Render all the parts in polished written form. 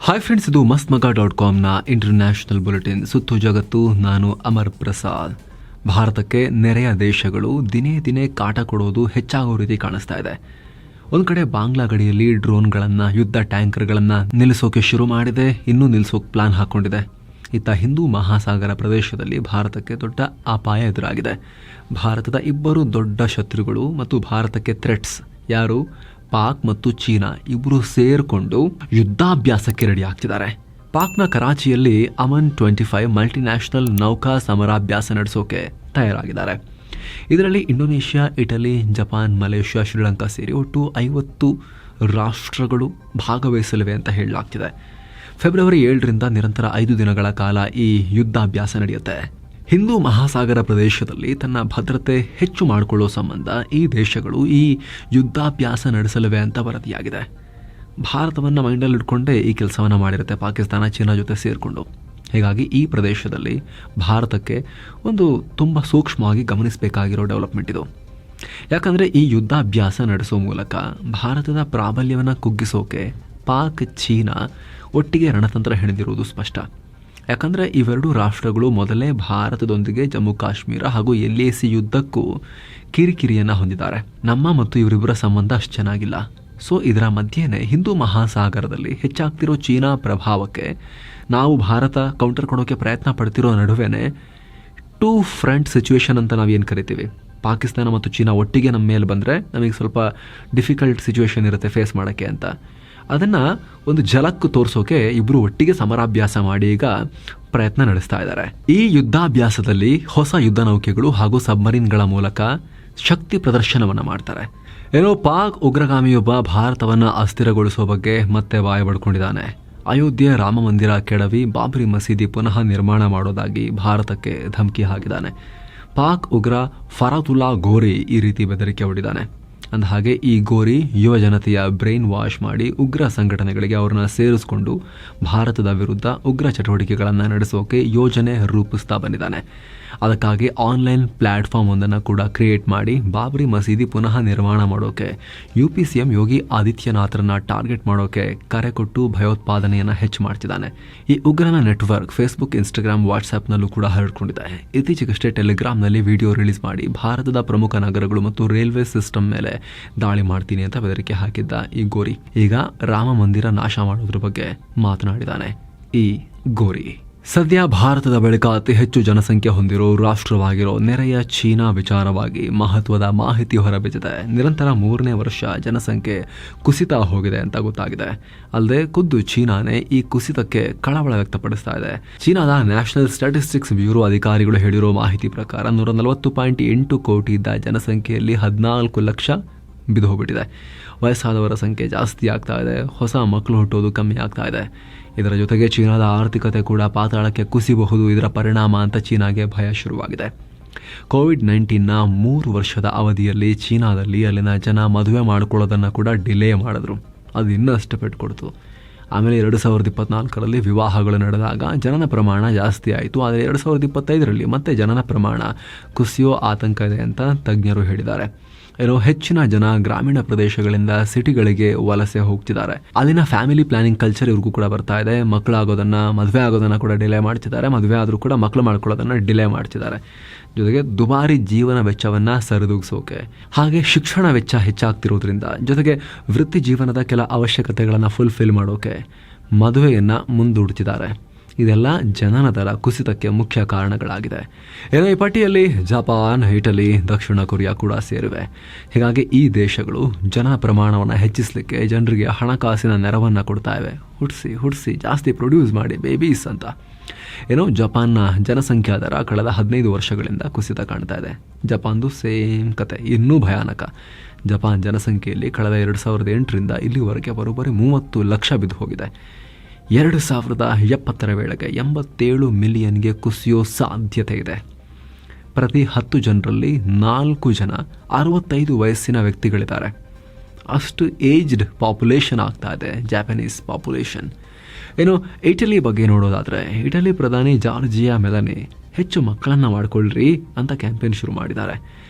Hi friends, ಇದು ಮಸ್ತ್ಮಗ.comನ international bulletin. ಸುತ್ತು ಜಗತ್ತು. ನಾನು ಅಮರ್ ಪ್ರಸಾದ್. ಭಾರತಕ್ಕೆ ನೆರೆಯ ದೇಶಗಳು ದಿನೇ ದಿನೇ ಕಾಟ ಕೊಡೋದು ಹೆಚ್ಚಾಗೋ ರೀತಿ ಕಾಣಿಸ್ತಾ ಇದೆ. ಒಂದು ಕಡೆ ಬಾಂಗ್ಲಾ ಗಡಿಯಲ್ಲಿ ಡ್ರೋನ್ಗಳನ್ನು, ಯುದ್ಧ ಟ್ಯಾಂಕರ್ಗಳನ್ನು ನಿಲ್ಲಿಸೋಕೆ ಶುರು ಮಾಡಿದೆ, ಇನ್ನೂ ನಿಲ್ಲಿಸೋಕೆ ಪ್ಲಾನ್ ಹಾಕ್ಕೊಂಡಿದೆ. ಇತ್ತ ಹಿಂದೂ ಮಹಾಸಾಗರ ಪ್ರದೇಶದಲ್ಲಿ ಭಾರತಕ್ಕೆ ದೊಡ್ಡ ಅಪಾಯ ಎದುರಾಗಿದೆ. ಭಾರತದ ಇಬ್ಬರು ದೊಡ್ಡ ಶತ್ರುಗಳು ಮತ್ತು ಭಾರತಕ್ಕೆ ಥ್ರೆಟ್ಸ್ ಯಾರು? ಪಾಕ್ ಮತ್ತು ಚೀನಾ ಇಬ್ಬರು ಸೇರಿಕೊಂಡು ಯುದ್ಧಾಭ್ಯಾಸಕ್ಕೆ ರೆಡಿ ಆಗ್ತಿದ್ದಾರೆ. ಪಾಕ್ನ ಕರಾಚಿಯಲ್ಲಿ ಅಮನ್ 25 ಮಲ್ಟಿನ್ಯಾಷನಲ್ ನೌಕಾ ಸಮರಾಭ್ಯಾಸ ನಡೆಸೋಕೆ ತಯಾರಾಗಿದ್ದಾರೆ. ಇದರಲ್ಲಿ Indonesia, Italy, Japan, Malaysia, Sri Lanka ಸೇರಿ ಒಟ್ಟು 50 ರಾಷ್ಟ್ರಗಳು ಭಾಗವಹಿಸಲಿವೆ ಅಂತ ಹೇಳಲಾಗ್ತಿದೆ. ಫೆಬ್ರವರಿ 7ರಿಂದ ನಿರಂತರ 5 ದಿನಗಳ ಕಾಲ ಈ ಯುದ್ಧಾಭ್ಯಾಸ ನಡೆಯುತ್ತೆ. ಹಿಂದೂ ಮಹಾಸಾಗರ ಪ್ರದೇಶದಲ್ಲಿ ತನ್ನ ಭದ್ರತೆ ಹೆಚ್ಚು ಮಾಡಿಕೊಳ್ಳೋ ಸಂಬಂಧ ಈ ದೇಶಗಳು ಈ ಯುದ್ಧಾಭ್ಯಾಸ ನಡೆಸಲಿವೆ ಅಂತ ವರದಿಯಾಗಿದೆ. ಭಾರತವನ್ನು ಮೈಂಡಲ್ಲಿ ಇಟ್ಕೊಂಡೇ ಈ ಕೆಲಸವನ್ನು ಮಾಡಿರುತ್ತೆ ಪಾಕಿಸ್ತಾನ, ಚೀನಾ ಜೊತೆ ಸೇರಿಕೊಂಡು. ಹೀಗಾಗಿ ಈ ಪ್ರದೇಶದಲ್ಲಿ ಭಾರತಕ್ಕೆ ಒಂದು ತುಂಬ ಸೂಕ್ಷ್ಮವಾಗಿ ಗಮನಿಸಬೇಕಾಗಿರೋ ಡೆವಲಪ್ಮೆಂಟ್ ಇದು. ಯಾಕಂದರೆ ಈ ಯುದ್ಧಾಭ್ಯಾಸ ನಡೆಸೋ ಮೂಲಕ ಭಾರತದ ಪ್ರಾಬಲ್ಯವನ್ನು ಕುಗ್ಗಿಸೋಕೆ ಪಾಕ್, ಚೀನಾ ಒಟ್ಟಿಗೆ ರಣತಂತ್ರ ಹೆಣೆದಿರುವುದು ಸ್ಪಷ್ಟ. ಯಾಕಂದರೆ ಇವೆರಡೂ ರಾಷ್ಟ್ರಗಳು ಮೊದಲೇ ಭಾರತದೊಂದಿಗೆ ಜಮ್ಮು ಕಾಶ್ಮೀರ ಹಾಗೂ LAC ಯುದ್ಧಕ್ಕೂ ಕಿರಿಕಿರಿಯನ್ನು ಹೊಂದಿದ್ದಾರೆ. ನಮ್ಮ ಮತ್ತು ಇವರಿಬ್ಬರ ಸಂಬಂಧ ಅಷ್ಟು ಚೆನ್ನಾಗಿಲ್ಲ. ಸೊ ಇದರ ಮಧ್ಯೆನೇ ಹಿಂದೂ ಮಹಾಸಾಗರದಲ್ಲಿ ಹೆಚ್ಚಾಗ್ತಿರೋ ಚೀನಾ ಪ್ರಭಾವಕ್ಕೆ ನಾವು ಭಾರತ ಕೌಂಟರ್ ಕೊಡೋಕ್ಕೆ ಪ್ರಯತ್ನ ಪಡ್ತಿರೋ ನಡುವೆನೇ 2 ಫ್ರಂಟ್ ಸಿಚುವೇಶನ್ ಅಂತ ನಾವೇನು ಕರಿತೀವಿ. ಪಾಕಿಸ್ತಾನ ಮತ್ತು ಚೀನಾ ಒಟ್ಟಿಗೆ ನಮ್ಮ ಮೇಲೆ ಬಂದರೆ ನಮಗೆ ಸ್ವಲ್ಪ ಡಿಫಿಕಲ್ಟ್ ಸಿಚುವೇಶನ್ ಇರುತ್ತೆ ಫೇಸ್ ಮಾಡೋಕ್ಕೆ ಅಂತ. ಅದನ್ನು ಒಂದು ಝಲಕ್ಕು ತೋರಿಸೋಕೆ ಇಬ್ಬರು ಒಟ್ಟಿಗೆ ಸಮರಾಭ್ಯಾಸ ಮಾಡಿ ಈಗ ಪ್ರಯತ್ನ ನಡೆಸ್ತಾ ಇದ್ದಾರೆ. ಈ ಯುದ್ಧಾಭ್ಯಾಸದಲ್ಲಿ ಹೊಸ ಯುದ್ಧ ನೌಕೆಗಳು ಹಾಗೂ ಸಬ್ಮರೀನ್ಗಳ ಮೂಲಕ ಶಕ್ತಿ ಪ್ರದರ್ಶನವನ್ನು ಮಾಡ್ತಾರೆ. ಏನೋ ಪಾಕ್ ಉಗ್ರಗಾಮಿಯೊಬ್ಬ ಭಾರತವನ್ನು ಅಸ್ಥಿರಗೊಳಿಸೋ ಬಗ್ಗೆ ಮತ್ತೆ ಬಾಯ ಬಡ್ಕೊಂಡಿದ್ದಾನೆ. ಅಯೋಧ್ಯೆ ರಾಮ ಮಂದಿರ ಕೆಡವಿ ಬಾಬ್ರಿ ಮಸೀದಿ ಪುನಃ ನಿರ್ಮಾಣ ಮಾಡೋದಾಗಿ ಭಾರತಕ್ಕೆ ಧಮಕಿ ಹಾಕಿದ್ದಾನೆ. ಪಾಕ್ ಉಗ್ರ ಫರಾತುಲ್ಲಾ ಗೋರಿ ಈ ರೀತಿ ಬೆದರಿಕೆ ಹೊಡಿದ್ದಾನೆ. ಅಂದಹಾಗೆ ಈ ಗೋರಿ ಯುವ ಜನತೆಯ ಬ್ರೈನ್ ವಾಶ್ ಮಾಡಿ ಉಗ್ರ ಸಂಘಟನೆಗಳಿಗೆ ಅವ್ರನ್ನ ಸೇರಿಸಿಕೊಂಡು ಭಾರತದ ವಿರುದ್ಧ ಉಗ್ರ ಚಟುವಟಿಕೆಗಳನ್ನು ನಡೆಸೋಕೆ ಯೋಜನೆ ರೂಪಿಸ್ತಾ ಬಂದಿದ್ದಾನೆ. ಅದಕ್ಕಾಗಿ ಆನ್ಲೈನ್ ಪ್ಲ್ಯಾಟ್ಫಾರ್ಮ್ ಒಂದನ್ನು ಕೂಡ ಕ್ರಿಯೇಟ್ ಮಾಡಿ ಬಾಬ್ರಿ ಮಸೀದಿ ಪುನಃ ನಿರ್ಮಾಣ ಮಾಡೋಕೆ UP CM ಯೋಗಿ ಆದಿತ್ಯನಾಥರನ್ನ ಟಾರ್ಗೆಟ್ ಮಾಡೋಕೆ ಕರೆ ಕೊಟ್ಟು ಭಯೋತ್ಪಾದನೆಯನ್ನು ಹೆಚ್ಚು ಮಾಡ್ತಿದ್ದಾನೆ. ಈ ಉಗ್ರನ ನೆಟ್ವರ್ಕ್ ಫೇಸ್ಬುಕ್, ಇನ್ಸ್ಟಾಗ್ರಾಮ್, ವಾಟ್ಸ್ಆ್ಯಪ್ನಲ್ಲೂ ಕೂಡ ಹರಡ್ಕೊಂಡಿದೆ. ಇತ್ತೀಚೆಗಷ್ಟೇ ಟೆಲಿಗ್ರಾಮ್ನಲ್ಲಿ ವಿಡಿಯೋ ರಿಲೀಸ್ ಮಾಡಿ ಭಾರತದ ಪ್ರಮುಖ ನಗರಗಳು ಮತ್ತು ರೈಲ್ವೆ ಸಿಸ್ಟಮ್ ಮೇಲೆ ದಾಳಿ ಮಾಡ್ತೀನಿ ಅಂತ ಬೆದರಿಕೆ ಹಾಕಿದ್ದ ಈ ಗೋರಿ ಈಗ ರಾಮ ಮಂದಿರ ನಾಶ ಮಾಡೋದ್ರ ಬಗ್ಗೆ ಮಾತನಾಡಿದ್ದಾನೆ. ಈ ಗೋರಿ ಸದ್ಯ ಭಾರತದ ಬಳಿಕ ಅತಿ ಹೆಚ್ಚು ಜನಸಂಖ್ಯೆ ಹೊಂದಿರೋ ರಾಷ್ಟ್ರವಾಗಿರೋ ನೆರೆಯ ಚೀನಾ ವಿಚಾರವಾಗಿ ಮಹತ್ವದ ಮಾಹಿತಿ ಹೊರಬಿದ್ದಿದೆ. ನಿರಂತರ 3ನೇ ವರ್ಷ ಜನಸಂಖ್ಯೆ ಕುಸಿತ ಹೋಗಿದೆ ಅಂತ ಗೊತ್ತಾಗಿದೆ. ಅಲ್ಲದೆ ಖುದ್ದು ಚೀನಾನೇ ಈ ಕುಸಿತಕ್ಕೆ ಕಳವಳ ವ್ಯಕ್ತಪಡಿಸ್ತಾ ಇದೆ. ಚೀನಾದ ನ್ಯಾಷನಲ್ ಸ್ಟ್ಯಾಟಿಸ್ಟಿಕ್ಸ್ ಬ್ಯೂರೋ ಅಧಿಕಾರಿಗಳು ಹೇಳಿರೋ ಮಾಹಿತಿ ಪ್ರಕಾರ 140.8 ಕೋಟಿ ಇದ್ದ ಜನಸಂಖ್ಯೆಯಲ್ಲಿ 14 ಲಕ್ಷ ಬಿದ್ದು ಹೋಗ್ಬಿಟ್ಟಿದೆ. ವಯಸ್ಸಾದವರ ಸಂಖ್ಯೆ ಜಾಸ್ತಿ ಆಗ್ತಾ ಇದೆ, ಹೊಸ ಮಕ್ಕಳು ಹುಟ್ಟೋದು ಕಮ್ಮಿ ಆಗ್ತಾ ಇದೆ. ಇದರ ಜೊತೆಗೆ ಚೀನಾದ ಆರ್ಥಿಕತೆ ಕೂಡ ಪಾತಾಳಕ್ಕೆ ಕುಸಿಬಹುದು ಇದರ ಪರಿಣಾಮ ಅಂತ ಚೀನಾಗೆ ಭಯ ಶುರುವಾಗಿದೆ. COVID-19ನ 3 ವರ್ಷದ ಅವಧಿಯಲ್ಲಿ ಚೀನಾದಲ್ಲಿ ಅಲ್ಲಿನ ಜನ ಮದುವೆ ಮಾಡ್ಕೊಳ್ಳೋದನ್ನು ಕೂಡ ಡಿಲೇ ಮಾಡಿದ್ರು. ಅದು ಇನ್ನಷ್ಟು ಪೆಟ್ಕೊಡ್ತು. ಆಮೇಲೆ 2024ರಲ್ಲಿ ವಿವಾಹಗಳು ನಡೆದಾಗ ಜನನ ಪ್ರಮಾಣ ಜಾಸ್ತಿ ಆಯಿತು. ಆದರೆ 2025ರಲ್ಲಿ ಮತ್ತೆ ಜನನ ಪ್ರಮಾಣ ಕುಸಿಯೋ ಆತಂಕ ಇದೆ ಅಂತ ತಜ್ಞರು ಹೇಳಿದ್ದಾರೆ. ಏನೋ ಹೆಚ್ಚಿನ ಜನ ಗ್ರಾಮೀಣ ಪ್ರದೇಶಗಳಿಂದ ಸಿಟಿಗಳಿಗೆ ವಲಸೆ ಹೋಗ್ತಿದ್ದಾರೆ. ಅಲ್ಲಿನ ಫ್ಯಾಮಿಲಿ ಪ್ಲಾನಿಂಗ್ ಕಲ್ಚರ್ ಇವ್ರಿಗೂ ಕೂಡ ಬರ್ತಾ ಇದೆ. ಮಕ್ಕಳಾಗೋದನ್ನು, ಮದುವೆ ಆಗೋದನ್ನು ಕೂಡ ಡಿಲೇ ಮಾಡ್ತಿದ್ದಾರೆ. ಮದುವೆ ಆದರೂ ಕೂಡ ಮಕ್ಕಳು ಮಾಡ್ಕೊಳ್ಳೋದನ್ನು ಡಿಲೇ ಮಾಡ್ತಿದ್ದಾರೆ. ಜೊತೆಗೆ ದುಬಾರಿ ಜೀವನ ವೆಚ್ಚವನ್ನು ಸರಿದೂಗಿಸೋಕೆ, ಹಾಗೆ ಶಿಕ್ಷಣ ವೆಚ್ಚ ಹೆಚ್ಚಾಗ್ತಿರೋದ್ರಿಂದ, ಜೊತೆಗೆ ವೃತ್ತಿ ಜೀವನದ ಕೆಲ ಅವಶ್ಯಕತೆಗಳನ್ನು ಫುಲ್ಫಿಲ್ ಮಾಡೋಕೆ ಮದುವೆಯನ್ನು ಮುಂದೂಡ್ತಿದ್ದಾರೆ. ಇದೆಲ್ಲ ಜನನ ದರ ಕುಸಿತಕ್ಕೆ ಮುಖ್ಯ ಕಾರಣಗಳಾಗಿದೆ. ಏನೋ ಈ ಪಟ್ಟಿಯಲ್ಲಿ ಜಪಾನ್, ಇಟಲಿ, ದಕ್ಷಿಣ ಕೊರಿಯಾ ಕೂಡ ಸೇರಿವೆ. ಹೀಗಾಗಿ ಈ ದೇಶಗಳು ಜನನ ಪ್ರಮಾಣವನ್ನು ಹೆಚ್ಚಿಸಲಿಕ್ಕೆ ಜನರಿಗೆ ಹಣಕಾಸಿನ ನೆರವನ್ನು ಕೊಡ್ತಾ ಇವೆ. ಹುಟ್ಟಿಸಿ ಜಾಸ್ತಿ ಪ್ರೊಡ್ಯೂಸ್ ಮಾಡಿ ಬೇಬೀಸ್ ಅಂತ. ಏನೋ ಜಪಾನ್ನ ಜನಸಂಖ್ಯಾ ದರ ಕಳೆದ 15 ವರ್ಷಗಳಿಂದ ಕುಸಿತ ಕಾಣ್ತಾ ಇದೆ. ಜಪಾನ್ದು ಸೇಮ್ ಕತೆ, ಇನ್ನೂ ಭಯಾನಕ. ಜಪಾನ್ ಜನಸಂಖ್ಯೆಯಲ್ಲಿ ಕಳೆದ 2008ರಿಂದ ಇಲ್ಲಿವರೆಗೆ ಬರೋಬ್ಬರಿ 30 ಲಕ್ಷ ಬಿದ್ದು ಹೋಗಿದೆ. 2070ರ ವೇಳೆಗೆ 87 ಮಿಲಿಯನ್ಗೆ ಕುಸಿಯೋ ಸಾಧ್ಯತೆ ಇದೆ. ಪ್ರತಿ 10 ಜನರಲ್ಲಿ 4 ಜನ 65 ವಯಸ್ಸಿನ ವ್ಯಕ್ತಿಗಳಿದ್ದಾರೆ. ಅಷ್ಟು ಏಜ್ಡ್ ಪಾಪ್ಯುಲೇಷನ್ ಆಗ್ತಾ ಇದೆ ಜಾಪನೀಸ್ ಪಾಪ್ಯುಲೇಷನ್. ಏನು ಇಟಲಿ ಬಗ್ಗೆ ನೋಡೋದಾದರೆ, ಇಟಲಿ ಪ್ರಧಾನಿ ಜಾರ್ಜಿಯಾ ಮೆಲನಿ ಹೆಚ್ಚು ಮಕ್ಕಳನ್ನು ಮಾಡಿಕೊಳ್ಳ್ರಿ ಅಂತ ಕ್ಯಾಂಪೇನ್ ಶುರು ಮಾಡಿದ್ದಾರೆ.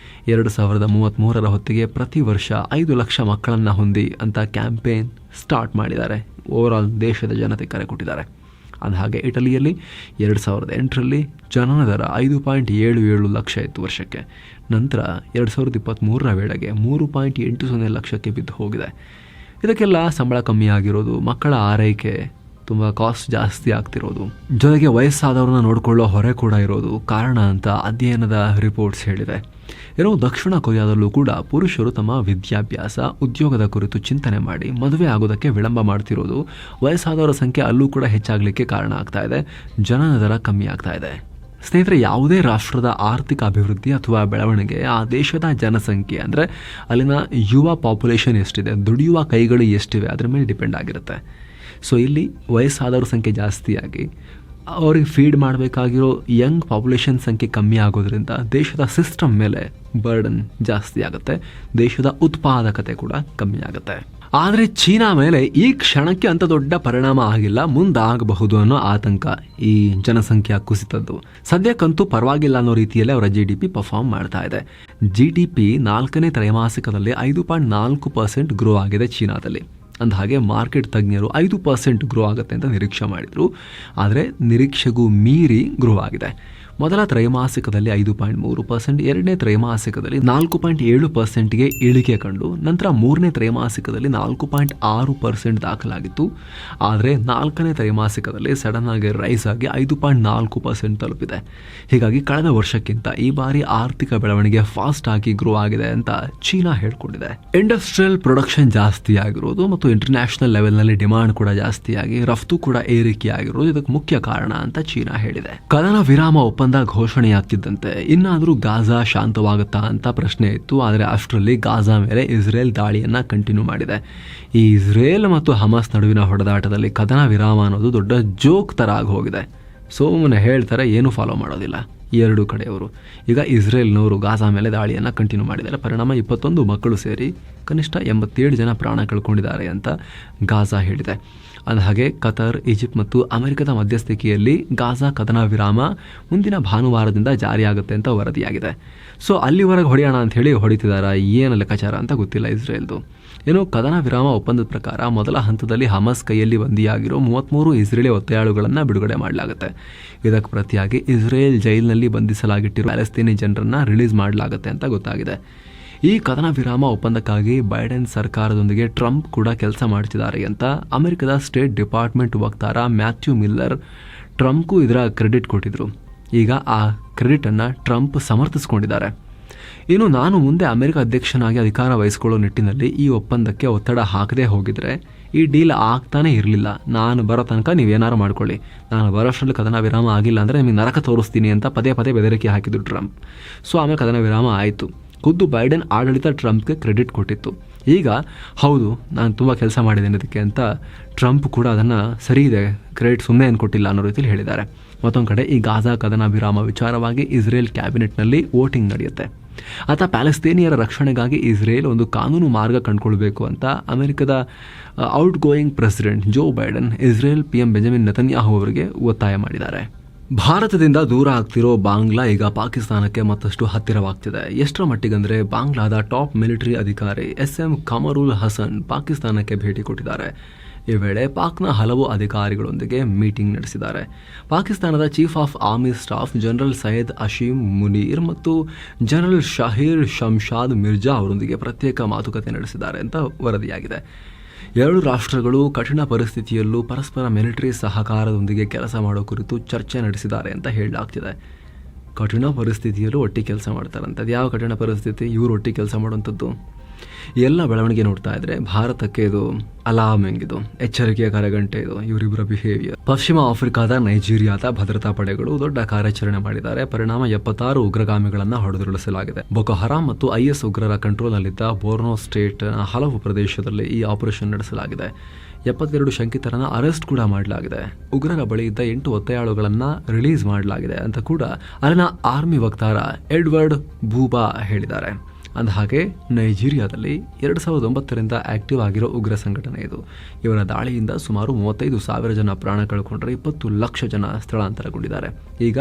2033ರ ಹೊತ್ತಿಗೆ ಪ್ರತಿ ವರ್ಷ 5 ಲಕ್ಷ ಮಕ್ಕಳನ್ನು ಹೊಂದಿ ಅಂತ ಕ್ಯಾಂಪೇನ್ ಸ್ಟಾರ್ಟ್ ಮಾಡಿದ್ದಾರೆ. ಓವರಾಲ್ ದೇಶದ ಜನತೆ ಕರೆ ಕೊಟ್ಟಿದ್ದಾರೆ. ಅಂದಹಾಗೆ ಇಟಲಿಯಲ್ಲಿ 2008ರಲ್ಲಿ ಜನನ ದರ 5.77 ಲಕ್ಷ ಇತ್ತು ವರ್ಷಕ್ಕೆ. ನಂತರ 2023ರ ವೇಳೆಗೆ 3.80 ಲಕ್ಷಕ್ಕೆ ಬಿದ್ದು ಹೋಗಿದೆ. ಇದಕ್ಕೆಲ್ಲ ಸಂಬಳ ಕಮ್ಮಿ ಆಗಿರೋದು, ಮಕ್ಕಳ ಆರೈಕೆ ತುಂಬ ಕಾಸ್ಟ್ ಜಾಸ್ತಿ ಆಗ್ತಿರೋದು, ಜೊತೆಗೆ ವಯಸ್ಸಾದವ್ರನ್ನ ನೋಡಿಕೊಳ್ಳೋ ಹೊರೆ ಕೂಡ ಇರೋದು ಕಾರಣ ಅಂತ ಅಧ್ಯಯನದ ರಿಪೋರ್ಟ್ಸ್ ಹೇಳಿದೆ. ದಕ್ಷಿಣ ಕೊರಿಯಾದಲ್ಲೂ ಕೂಡ ಪುರುಷರು ತಮ್ಮ ವಿದ್ಯಾಭ್ಯಾಸ, ಉದ್ಯೋಗದ ಕುರಿತು ಚಿಂತನೆ ಮಾಡಿ ಮದುವೆ ಆಗೋದಕ್ಕೆ ವಿಳಂಬ ಮಾಡ್ತಿರೋದು ವಯಸ್ಸಾದವರ ಸಂಖ್ಯೆ ಅಲ್ಲೂ ಕೂಡ ಹೆಚ್ಚಾಗಲಿಕ್ಕೆ ಕಾರಣ ಆಗ್ತಾ ಇದೆ. ಜನನ ದರ ಕಮ್ಮಿ ಆಗ್ತಾ ಇದೆ. ಸ್ನೇಹಿತರೆ, ಯಾವುದೇ ರಾಷ್ಟ್ರದ ಆರ್ಥಿಕ ಅಭಿವೃದ್ಧಿ ಅಥವಾ ಬೆಳವಣಿಗೆ ಆ ದೇಶದ ಜನಸಂಖ್ಯೆ ಅಂದರೆ ಅಲ್ಲಿನ ಯುವ ಪಾಪ್ಯುಲೇಷನ್ ಎಷ್ಟಿದೆ, ದುಡಿಯುವ ಕೈಗಳು ಎಷ್ಟಿವೆ ಅದರ ಮೇಲೆ ಡಿಪೆಂಡ್ ಆಗಿರುತ್ತೆ. ಸೊ ಇಲ್ಲಿ ವಯಸ್ಸಾದವ್ರ ಸಂಖ್ಯೆ ಜಾಸ್ತಿಯಾಗಿ ಅವ್ರಿಗೆ ಫೀಡ್ ಮಾಡಬೇಕಾಗಿರೋ ಯಂಗ್ ಪಾಪ್ಯುಲೇಷನ್ ಸಂಖ್ಯೆ ಕಮ್ಮಿ ಆಗೋದ್ರಿಂದ ದೇಶದ ಸಿಸ್ಟಮ್ ಮೇಲೆ ಬರ್ಡನ್ ಜಾಸ್ತಿ ಆಗುತ್ತೆ, ದೇಶದ ಉತ್ಪಾದಕತೆ ಕೂಡ ಕಮ್ಮಿ ಆಗುತ್ತೆ. ಆದರೆ ಚೀನಾ ಮೇಲೆ ಈ ಕ್ಷಣಕ್ಕೆ ಅಂತ ದೊಡ್ಡ ಪರಿಣಾಮ ಆಗಿಲ್ಲ, ಮುಂದಾಗಬಹುದು ಅನ್ನೋ ಆತಂಕ ಈ ಜನಸಂಖ್ಯಾ ಕುಸಿತದ್ದು. ಸದ್ಯಕ್ಕಂತೂ ಪರವಾಗಿಲ್ಲ ಅನ್ನೋ ರೀತಿಯಲ್ಲಿ ಅವರ GDP ಪರ್ಫಾರ್ಮ್ ಮಾಡ್ತಾ ಇದೆ. GDP 4ನೇ ತ್ರೈಮಾಸಿಕದಲ್ಲಿ 5.4% ಗ್ರೋ ಆಗಿದೆ ಚೀನಾದಲ್ಲಿ. ಅಂದಹಾಗೆ ಮಾರ್ಕೆಟ್ ತಜ್ಞರು 5% ಗ್ರೋ ಆಗುತ್ತೆ ಅಂತ ನಿರೀಕ್ಷೆ ಮಾಡಿದರು. ಆದರೆ ನಿರೀಕ್ಷೆಗೂ ಮೀರಿ ಗ್ರೋ ಆಗಿದೆ. ಮೊದಲ ತ್ರೈಮಾಸಿಕದಲ್ಲಿ 5.3%, ಎರಡನೇ ತ್ರೈಮಾಸಿಕದಲ್ಲಿ 4.7%ಗೆ ಇಳಿಕೆ ಕಂಡು ನಂತರ ಮೂರನೇ ತ್ರೈಮಾಸಿಕದಲ್ಲಿ 4.6% ದಾಖಲಾಗಿತ್ತು. ಆದರೆ 4ನೇ ತ್ರೈಮಾಸಿಕದಲ್ಲಿ ಸಡನ್ ಆಗಿ ರೈಸ್ ಆಗಿ 5.4% ತಲುಪಿದೆ. ಹೀಗಾಗಿ ಕಳೆದ ವರ್ಷಕ್ಕಿಂತ ಈ ಬಾರಿ ಆರ್ಥಿಕ ಬೆಳವಣಿಗೆ ಫಾಸ್ಟ್ ಆಗಿ ಗ್ರೋ ಆಗಿದೆ ಅಂತ ಚೀನಾ ಹೇಳ್ಕೊಂಡಿದೆ. ಇಂಡಸ್ಟ್ರಿಯಲ್ ಪ್ರೊಡಕ್ಷನ್ ಜಾಸ್ತಿ ಆಗಿರೋದು ಮತ್ತು ಇಂಟರ್ನ್ಯಾಷನಲ್ ಲೆವೆಲ್ನಲ್ಲಿ ಡಿಮಾಂಡ್ ಕೂಡ ಜಾಸ್ತಿಯಾಗಿ ರಫ್ತು ಕೂಡ ಏರಿಕೆಯಾಗಿರೋದು ಇದಕ್ಕೆ ಮುಖ್ಯ ಕಾರಣ ಅಂತ ಚೀನಾ ಹೇಳಿದೆ. ಕದನ ವಿರಾಮ ಒಪ್ಪಂದ ಘೋಷಣೆಯಾಗ್ತಿದ್ದಂತೆ ಇನ್ನಾದರೂ ಗಾಜಾ ಶಾಂತವಾಗುತ್ತಾ ಅಂತ ಪ್ರಶ್ನೆ ಇತ್ತು. ಆದರೆ ಅಷ್ಟರಲ್ಲಿ ಗಾಜಾ ಮೇಲೆ ಇಸ್ರೇಲ್ ದಾಳಿಯನ್ನ ಕಂಟಿನ್ಯೂ ಮಾಡಿದೆ. ಈ ಇಸ್ರೇಲ್ ಮತ್ತು ಹಮಾಸ್ ನಡುವಿನ ಹೊಡೆದಾಟದಲ್ಲಿ ಕದನ ವಿರಾಮ ಅನ್ನೋದು ದೊಡ್ಡ ಜೋಕ್ ತರ ಆಗಿ ಹೋಗಿದೆ. ಸುಮ್ಮನೆ ಹೇಳ್ತಾರೆ, ಏನು ಫಾಲೋ ಮಾಡೋದಿಲ್ಲ ಎರಡೂ ಕಡೆಯವರು. ಈಗ ಇಸ್ರೇಲ್ನವರು ಗಾಜಾ ಮೇಲೆ ದಾಳಿಯನ್ನು ಕಂಟಿನ್ಯೂ ಮಾಡಿದ್ದಾರೆ. ಪರಿಣಾಮ 21 ಮಕ್ಕಳು ಸೇರಿ ಕನಿಷ್ಠ 87 ಜನ ಪ್ರಾಣ ಕಳ್ಕೊಂಡಿದ್ದಾರೆ ಅಂತ ಗಾಜಾ ಹೇಳಿದೆ. ಅಂದಹಾಗೆ ಕತರ್, ಈಜಿಪ್ಟ್ ಮತ್ತು ಅಮೆರಿಕದ ಮಧ್ಯಸ್ಥಿಕೆಯಲ್ಲಿ ಗಾಜಾ ಕದನ ವಿರಾಮ ಮುಂದಿನ ಭಾನುವಾರದಿಂದ ಜಾರಿಯಾಗುತ್ತೆ ಅಂತ ವರದಿಯಾಗಿದೆ. ಸೊ ಅಲ್ಲಿವರೆಗೆ ಹೊಡೆಯೋಣ ಅಂತ ಹೇಳಿ ಹೊಡಿತಿದಾರ, ಏನು ಲೆಕ್ಕಾಚಾರ ಅಂತ ಗೊತ್ತಿಲ್ಲ ಇಸ್ರೇಲ್ದು. ಕದನ ವಿರಾಮ ಒಪ್ಪಂದದ ಪ್ರಕಾರ ಮೊದಲ ಹಂತದಲ್ಲಿ ಹಮಾಸ್ ಕೈಯಲ್ಲಿ ಬಂದಿಯಾಗಿರೋ 33 ಇಸ್ರೇಲಿ ಒತ್ತೆಯಾಳುಗಳನ್ನು ಬಿಡುಗಡೆ ಮಾಡಲಾಗುತ್ತೆ. ಇದಕ್ಕೆ ಪ್ರತಿಯಾಗಿ ಇಸ್ರೇಲ್ ಜೈಲಿನಲ್ಲಿ ಬಂಧಿಸಲಾಗಿಟ್ಟಿರುವ ಪ್ಯಾಲೆಸ್ತೀನಿ ಜನರನ್ನ ರಿಲೀಸ್ ಮಾಡಲಾಗುತ್ತೆ ಅಂತ ಗೊತ್ತಾಗಿದೆ. ಈ ಕದನ ವಿರಾಮ ಒಪ್ಪಂದಕ್ಕಾಗಿ ಬೈಡೆನ್ ಸರ್ಕಾರದೊಂದಿಗೆ ಟ್ರಂಪ್ ಕೂಡ ಕೆಲಸ ಮಾಡ್ತಿದ್ದಾರೆ ಅಂತ ಅಮೆರಿಕದ ಸ್ಟೇಟ್ ಡಿಪಾರ್ಟ್ಮೆಂಟ್ ವಕ್ತಾರ ಮ್ಯಾಥ್ಯೂ ಮಿಲ್ಲರ್ ಟ್ರಂಪ್ಗೂ ಇದರ ಕ್ರೆಡಿಟ್ ಕೊಟ್ಟಿದ್ರು. ಈಗ ಆ ಕ್ರೆಡಿಟನ್ನು ಟ್ರಂಪ್ ಸಮರ್ಥಿಸಿಕೊಂಡಿದ್ದಾರೆ. ನಾನು ಮುಂದೆ ಅಮೆರಿಕ ಅಧ್ಯಕ್ಷನಾಗಿ ಅಧಿಕಾರ ವಹಿಸಿಕೊಳ್ಳೋ ನಿಟ್ಟಿನಲ್ಲಿ ಈ ಒಪ್ಪಂದಕ್ಕೆ ಒತ್ತಡ ಹಾಕದೇ ಹೋಗಿದ್ರೆ ಈ ಡೀಲ್ ಆಗ್ತಾನೆ ಇರಲಿಲ್ಲ. ನಾನು ಬರೋ ತನಕ ನೀವೇನಾರು ಮಾಡ್ಕೊಳ್ಳಿ, ನಾನು ಬರೋಷ್ಟರಲ್ಲಿ ಕದನ ವಿರಾಮ ಆಗಿಲ್ಲ ಅಂದರೆ ನಿಮಗೆ ನರಕ ತೋರಿಸ್ತೀನಿ ಅಂತ ಪದೇ ಪದೇ ಬೆದರಿಕೆ ಹಾಕಿದ್ರು ಟ್ರಂಪ್. ಸೊ ಆಮೇಲೆ ಕದನ ವಿರಾಮ ಆಯಿತು. ಖುದ್ದು ಬೈಡೆನ್ ಆಡಳಿತ ಟ್ರಂಪ್ಗೆ ಕ್ರೆಡಿಟ್ ಕೊಟ್ಟಿತ್ತು. ಈಗ ಹೌದು, ನಾನು ತುಂಬ ಕೆಲಸ ಮಾಡಿದ್ದೇನೆ ಇದಕ್ಕೆ ಅಂತ ಟ್ರಂಪ್ ಕೂಡ ಅದನ್ನು ಸರಿ ಇದೆ, ಕ್ರೆಡಿಟ್ ಸುಮ್ಮನೆ ಏನು ಕೊಟ್ಟಿಲ್ಲ ಅನ್ನೋ ರೀತಿಯಲ್ಲಿ ಹೇಳಿದ್ದಾರೆ. ಮತ್ತೊಂದು ಕಡೆ ಈ ಗಾಜಾ ಕದನ ವಿರಾಮ ವಿಚಾರವಾಗಿ ಇಸ್ರೇಲ್ ಕ್ಯಾಬಿನೆಟ್ನಲ್ಲಿ ವೋಟಿಂಗ್ ನಡೆಯುತ್ತೆ. ಆತ ಪ್ಯಾಲೆಸ್ತೀನಿಯರ ರಕ್ಷಣೆಗಾಗಿ ಇಸ್ರೇಲ್ ಒಂದು ಕಾನೂನು ಮಾರ್ಗ ಕಂಡುಕೊಳ್ಬೇಕು ಅಂತ ಅಮೆರಿಕದ outgoing president Joe Biden Israel PM Benjamin Netanyahu ಅವರಿಗೆ ಒತ್ತಾಯ ಮಾಡಿದ್ದಾರೆ. ಭಾರತದಿಂದ ದೂರ ಆಗ್ತಿರೋ ಬಾಂಗ್ಲಾ ಈಗ ಪಾಕಿಸ್ತಾನಕ್ಕೆ ಮತ್ತಷ್ಟು ಹತ್ತಿರವಾಗ್ತಿದೆ. ಎಷ್ಟರ ಮಟ್ಟಿಗಂದ್ರೆ ಬಾಂಗ್ಲಾದ ಟಾಪ್ ಮಿಲಿಟರಿ ಅಧಿಕಾರಿ SM ಕಮರುಲ್ ಹಸನ್ ಪಾಕಿಸ್ತಾನಕ್ಕೆ ಭೇಟಿ ಕೊಟ್ಟಿದ್ದಾರೆ. ಈ ವೇಳೆ ಪಾಕ್ನ ಹಲವು ಅಧಿಕಾರಿಗಳೊಂದಿಗೆ ಮೀಟಿಂಗ್ ನಡೆಸಿದ್ದಾರೆ. ಪಾಕಿಸ್ತಾನದ chief of army staff general Syed Asim Munir ಮತ್ತು ಜನರಲ್ ಶಹೀರ್ ಶಮ್ಶಾದ್ ಮಿರ್ಜಾ ಅವರೊಂದಿಗೆ ಪ್ರತ್ಯೇಕ ಮಾತುಕತೆ ನಡೆಸಿದ್ದಾರೆ ಅಂತ ವರದಿಯಾಗಿದೆ. ಎರಡು ರಾಷ್ಟ್ರಗಳು ಕಠಿಣ ಪರಿಸ್ಥಿತಿಯಲ್ಲೂ ಪರಸ್ಪರ ಮಿಲಿಟರಿ ಸಹಕಾರದೊಂದಿಗೆ ಕೆಲಸ ಮಾಡೋ ಕುರಿತು ಚರ್ಚೆ ನಡೆಸಿದ್ದಾರೆ ಅಂತ ಹೇಳಲಾಗ್ತಿದೆ. ಕಠಿಣ ಪರಿಸ್ಥಿತಿಯಲ್ಲೂ ಒಟ್ಟಿಗೆ ಕೆಲಸ ಮಾಡ್ತಾರಂತೆ. ಅದು ಯಾವ ಕಠಿಣ ಪರಿಸ್ಥಿತಿ? ಇವರು ಒಟ್ಟಿಗೆ ಕೆಲಸ ಮಾಡುವಂಥದ್ದು. ಎಲ್ಲ ಬೆಳವಣಿಗೆ ನೋಡ್ತಾ ಇದ್ರೆ ಭಾರತಕ್ಕೆ ಇದು ಅಲಾರ್ಮಿಂಗ್, ಇದು ಎಚ್ಚರಿಕೆಯ ಕರೆಗಂಟೆ ಇದು ಇವರಿಬ್ಬರ ಬಿಹೇವಿಯರ್. ಪಶ್ಚಿಮ ಆಫ್ರಿಕಾದ ನೈಜೀರಿಯಾದ ಭದ್ರತಾ ಪಡೆಗಳು ದೊಡ್ಡ ಕಾರ್ಯಾಚರಣೆ ಮಾಡಿದ್ದಾರೆ. ಪರಿಣಾಮ 76 ಉಗ್ರಗಾಮಿಗಳನ್ನು ಹೊಡೆದುರುಳಿಸಲಾಗಿದೆ. ಬೊಕೊ ಹರಾಮ್ ಮತ್ತು IS ಉಗ್ರರ ಕಂಟ್ರೋಲ್ನಲ್ಲಿದ್ದ ಬೋರ್ನೋ ಸ್ಟೇಟ್ ಹಲವು ಪ್ರದೇಶದಲ್ಲಿ ಈ ಆಪರೇಷನ್ ನಡೆಸಲಾಗಿದೆ. 72 ಶಂಕಿತರನ್ನ ಅರೆಸ್ಟ್ ಕೂಡ ಮಾಡಲಾಗಿದೆ. ಉಗ್ರರ ಬಳಿ ಇದ್ದ 8 ಒತ್ತೆಯಾಳುಗಳನ್ನ ರಿಲೀಸ್ ಮಾಡಲಾಗಿದೆ ಅಂತ ಕೂಡ ಅಲ್ಲಿನ ಆರ್ಮಿ ವಕ್ತಾರ ಎಡ್ವರ್ಡ್ ಬೂಬಾ ಹೇಳಿದ್ದಾರೆ. ಅಂದಹಾಗೆ ನೈಜೀರಿಯಾದಲ್ಲಿ 2009ರಿಂದ ಆಕ್ಟಿವ್ ಆಗಿರೋ ಉಗ್ರ ಸಂಘಟನೆ ಇದು. ಇವರ ದಾಳಿಯಿಂದ ಸುಮಾರು 35,000 ಜನ ಪ್ರಾಣ ಕಳ್ಕೊಂಡ್ರೆ 20 ಲಕ್ಷ ಜನ ಸ್ಥಳಾಂತರಗೊಂಡಿದ್ದಾರೆ. ಈಗ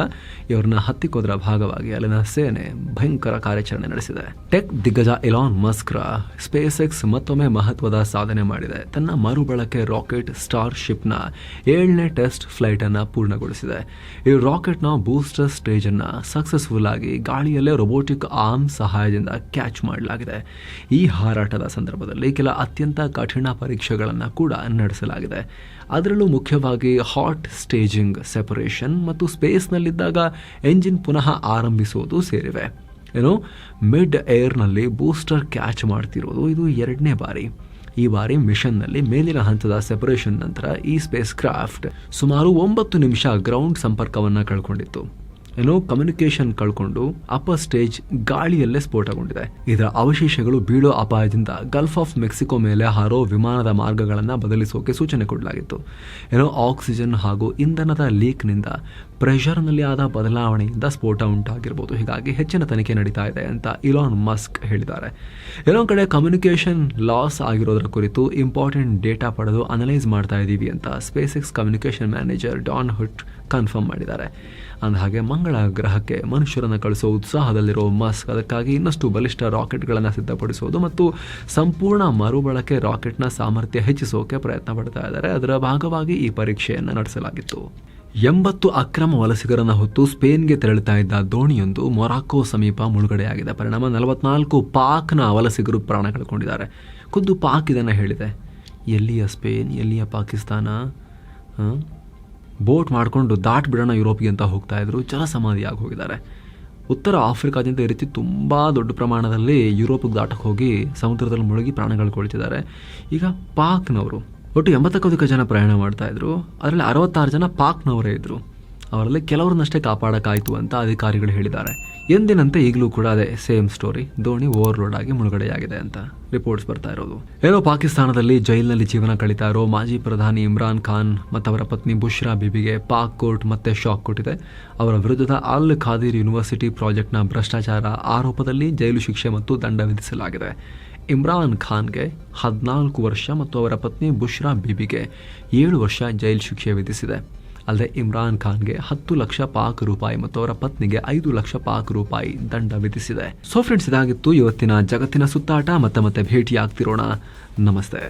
ಇವರನ್ನ ಹತ್ತಿಕ್ಕೋದ್ರ ಭಾಗವಾಗಿ ಅಲ್ಲಿನ ಸೇನೆ ಭಯಂಕರ ಕಾರ್ಯಾಚರಣೆ ನಡೆಸಿದೆ. ಟೆಕ್ ದಿಗ್ಗಜ ಎಲಾನ್ ಮಸ್ಕ್ರ ಸ್ಪೇಸ್ ಎಕ್ಸ್ ಮತ್ತೊಮ್ಮೆ ಮಹತ್ವದ ಸಾಧನೆ ಮಾಡಿದೆ. ತನ್ನ ಮರುಬಳಕೆ ರಾಕೆಟ್ ಸ್ಟಾರ್ ಶಿಪ್ನ 7ನೇ ಟೆಸ್ಟ್ ಫ್ಲೈಟ್ ಅನ್ನ ಪೂರ್ಣಗೊಳಿಸಿದೆ. ಈ ರಾಕೆಟ್ನ ಬೂಸ್ಟರ್ ಸ್ಟೇಜ್ ಅನ್ನ ಸಕ್ಸಸ್ಫುಲ್ ಆಗಿ ಗಾಳಿಯಲ್ಲೇ ರೊಬೋಟಿಕ್ ಆರ್ಮ್ ಸಹಾಯದಿಂದ ಕ್ಯಾಚ್ ಮಾಡಲಾಗಿದೆ. ಈ ಹಾರಾಟದ ಸಂದರ್ಭದಲ್ಲಿ ಕೆಲ ಅತ್ಯಂತ ಕಠಿಣ ಪರೀಕ್ಷೆಗಳನ್ನು ಕೂಡ ನಡೆಸಲಾಗಿದೆ. ಅದರಲ್ಲೂ ಮುಖ್ಯವಾಗಿ ಹಾಟ್ ಸ್ಟೇಜಿಂಗ್, ಸೆಪರೇಷನ್ ಮತ್ತು ಸ್ಪೇಸ್ನಲ್ಲಿದ್ದಾಗ ಎಂಜಿನ್ ಪುನಃ ಆರಂಭಿಸುವುದು ಸೇರಿವೆ. ಮಿಡ್ ಏರ್ನಲ್ಲಿ ಬೂಸ್ಟರ್ ಕ್ಯಾಚ್ ಮಾಡ್ತಿರೋದು ಇದು 2ನೇ ಬಾರಿ. ಈ ಬಾರಿ ಮಿಷನ್ನಲ್ಲಿ ಮೇಲಿನ ಹಂತದ ಸೆಪರೇಷನ್ ನಂತರ ಈ ಸ್ಪೇಸ್ ಕ್ರಾಫ್ಟ್ ಸುಮಾರು 9 ನಿಮಿಷ ಗ್ರೌಂಡ್ ಸಂಪರ್ಕವನ್ನು ಕಳ್ಕೊಂಡಿತ್ತು. ಕಮ್ಯುನಿಕೇಷನ್ ಕಳ್ಕೊಂಡು ಅಪ್ಪರ್ ಸ್ಟೇಜ್ ಗಾಳಿಯಲ್ಲೇ ಸ್ಫೋಟಗೊಂಡಿದೆ. ಇದರ ಅವಶೇಷಗಳು ಬೀಳೋ ಅಪಾಯದಿಂದ ಗಲ್ಫ್ ಆಫ್ ಮೆಕ್ಸಿಕೋ ಮೇಲೆ ಹಾರೋ ವಿಮಾನದ ಮಾರ್ಗಗಳನ್ನು ಬದಲಿಸೋಕೆ ಸೂಚನೆ ಕೊಡಲಾಗಿತ್ತು. ಆಕ್ಸಿಜನ್ ಹಾಗೂ ಇಂಧನದ ಲೀಕ್ನಿಂದ ಪ್ರೆಷರ್ನಲ್ಲಿ ಆದ ಬದಲಾವಣೆಯಿಂದ ಸ್ಫೋಟ ಉಂಟಾಗಿರ್ಬೋದು. ಹೀಗಾಗಿ ಹೆಚ್ಚಿನ ತನಿಖೆ ನಡೀತಾ ಇದೆ ಅಂತ ಇಲಾನ್ ಮಸ್ಕ್ ಹೇಳಿದ್ದಾರೆ. ಇನ್ನೊಂದು ಕಡೆ ಕಮ್ಯುನಿಕೇಷನ್ ಲಾಸ್ ಆಗಿರೋದರ ಕುರಿತು ಇಂಪಾರ್ಟೆಂಟ್ ಡೇಟಾ ಪಡೆದು ಅನಲೈಸ್ ಮಾಡ್ತಾ ಇದ್ದೀವಿ ಅಂತ SpaceX communication manager Dan Huot confirm ಮಾಡಿದ್ದಾರೆ. ಅಂದಹಾಗೆ ಮಂಗಳ ಗ್ರಹಕ್ಕೆ ಮನುಷ್ಯರನ್ನು ಕಳಿಸೋ ಉತ್ಸಾಹದಲ್ಲಿರೋ ಮಸ್ಕ್ ಅದಕ್ಕಾಗಿ ಇನ್ನಷ್ಟು ಬಲಿಷ್ಠ ರಾಕೆಟ್ಗಳನ್ನು ಸಿದ್ಧಪಡಿಸೋದು ಮತ್ತು ಸಂಪೂರ್ಣ ಮರುಬಳಕೆ ರಾಕೆಟ್ನ ಸಾಮರ್ಥ್ಯ ಹೆಚ್ಚಿಸೋಕೆ ಪ್ರಯತ್ನ ಪಡ್ತಾ ಇದ್ದಾರೆ. ಅದರ ಭಾಗವಾಗಿ ಈ ಪರೀಕ್ಷೆಯನ್ನು ನಡೆಸಲಾಗಿತ್ತು. 80 ಅಕ್ರಮ ವಲಸಿಗರನ್ನು ಹೊತ್ತು ಸ್ಪೇನ್ಗೆ ತೆರಳುತ್ತಾ ಇದ್ದ ದೋಣಿಯೊಂದು ಮೊರಾಕೋ ಸಮೀಪ ಮುಳುಗಡೆಯಾಗಿದೆ. ಪರಿಣಾಮ 44 ಪಾಕ್ನ ವಲಸಿಗರು ಪ್ರಾಣ ಕಳ್ಕೊಂಡಿದ್ದಾರೆ. ಖುದ್ದು ಪಾಕ್ ಇದನ್ನು ಹೇಳಿದೆ. ಎಲ್ಲಿಯ ಸ್ಪೇನ್, ಎಲ್ಲಿಯ ಪಾಕಿಸ್ತಾನ? ಬೋಟ್ ಮಾಡಿಕೊಂಡು ದಾಟ್ಬಿಡೋಣ ಯುರೋಪ್ಗೆ ಅಂತ ಹೋಗ್ತಾ ಇದ್ರು, ಜಲಸಮಾಧಿಯಾಗಿ ಹೋಗಿದ್ದಾರೆ. ಉತ್ತರ ಆಫ್ರಿಕಾದಿಂದ ಈ ರೀತಿ ತುಂಬ ದೊಡ್ಡ ಪ್ರಮಾಣದಲ್ಲಿ ಯುರೋಪಿಗೆ ದಾಟಕ್ಕೆ ಹೋಗಿ ಸಮುದ್ರದಲ್ಲಿ ಮುಳುಗಿ ಪ್ರಾಣಗಳು ಕೊಳ್ತಿದ್ದಾರೆ. ಈಗ ಪಾಕ್ನವರು ಒಟ್ಟು 80ಕ್ಕೂ ಅಧಿಕ ಜನ ಪ್ರಯಾಣ ಮಾಡ್ತಾ ಇದ್ರು. ಅದರಲ್ಲಿ 66 ಜನ ಪಾಕ್ನವರೇ ಇದ್ರು. ಅವರಲ್ಲಿ ಕೆಲವ್ರನ್ನಷ್ಟೇ ಕಾಪಾಡೋಕ್ಕಾಯಿತು ಅಂತ ಅಧಿಕಾರಿಗಳು ಹೇಳಿದ್ದಾರೆ. ಎಂದಿನಂತೆ ಈಗಲೂ ಕೂಡ ಅದೇ ಸೇಮ್ ಸ್ಟೋರಿ, ದೋಣಿ ಓವರ್ಲೋಡ್ ಆಗಿ ಮುಳುಗಡೆಯಾಗಿದೆ ಅಂತ ರಿಪೋರ್ಟ್ಸ್ ಬರ್ತಾ ಇರೋದು. ಪಾಕಿಸ್ತಾನದಲ್ಲಿ ಜೈಲಿನಲ್ಲಿ ಜೀವನ ಕಳೀತಾ ಇರೋ ಮಾಜಿ ಪ್ರಧಾನಿ ಇಮ್ರಾನ್ ಖಾನ್ ಮತ್ತು ಅವರ ಪತ್ನಿ ಬುಷ್ರಾ ಬಿಬಿಗೆ ಪಾಕ್ ಕೋರ್ಟ್ ಮತ್ತೆ ಶಾಕ್ ಕೊಟ್ಟಿದೆ. ಅವರ ವಿರುದ್ಧದ ಅಲ್ ಖಾದಿರ್ ಯೂನಿವರ್ಸಿಟಿ ಪ್ರಾಜೆಕ್ಟ್ನ ಭ್ರಷ್ಟಾಚಾರ ಆರೋಪದಲ್ಲಿ ಜೈಲು ಶಿಕ್ಷೆ ಮತ್ತು ದಂಡ ವಿಧಿಸಲಾಗಿದೆ. ಇಮ್ರಾನ್ ಖಾನ್ಗೆ 14 ವರ್ಷ ಮತ್ತು ಅವರ ಪತ್ನಿ ಬುಷ್ರಾ ಬಿಬಿಗೆ 7 ವರ್ಷ ಜೈಲು ಶಿಕ್ಷೆ ವಿಧಿಸಿದೆ. ಅಲ್ಲದೆ ಇಮ್ರಾನ್ ಖಾನ್ಗೆ 10 ಲಕ್ಷ ಪಾಕ್ ರೂಪಾಯಿ ಮತ್ತು ಅವರ ಪತ್ನಿಗೆ 5 ಲಕ್ಷ ಪಾಕ್ ರೂಪಾಯಿ ದಂಡ ವಿಧಿಸಿದೆ. ಸೊ ಫ್ರೆಂಡ್ಸ್, ಇದಾಗಿತ್ತು ಇವತ್ತಿನ ಜಗತ್ತಿನ ಸುತ್ತಾಟ. ಮತ್ತೆ ಭೇಟಿಯಾಗ್ತಿರೋಣ. ನಮಸ್ತೆ.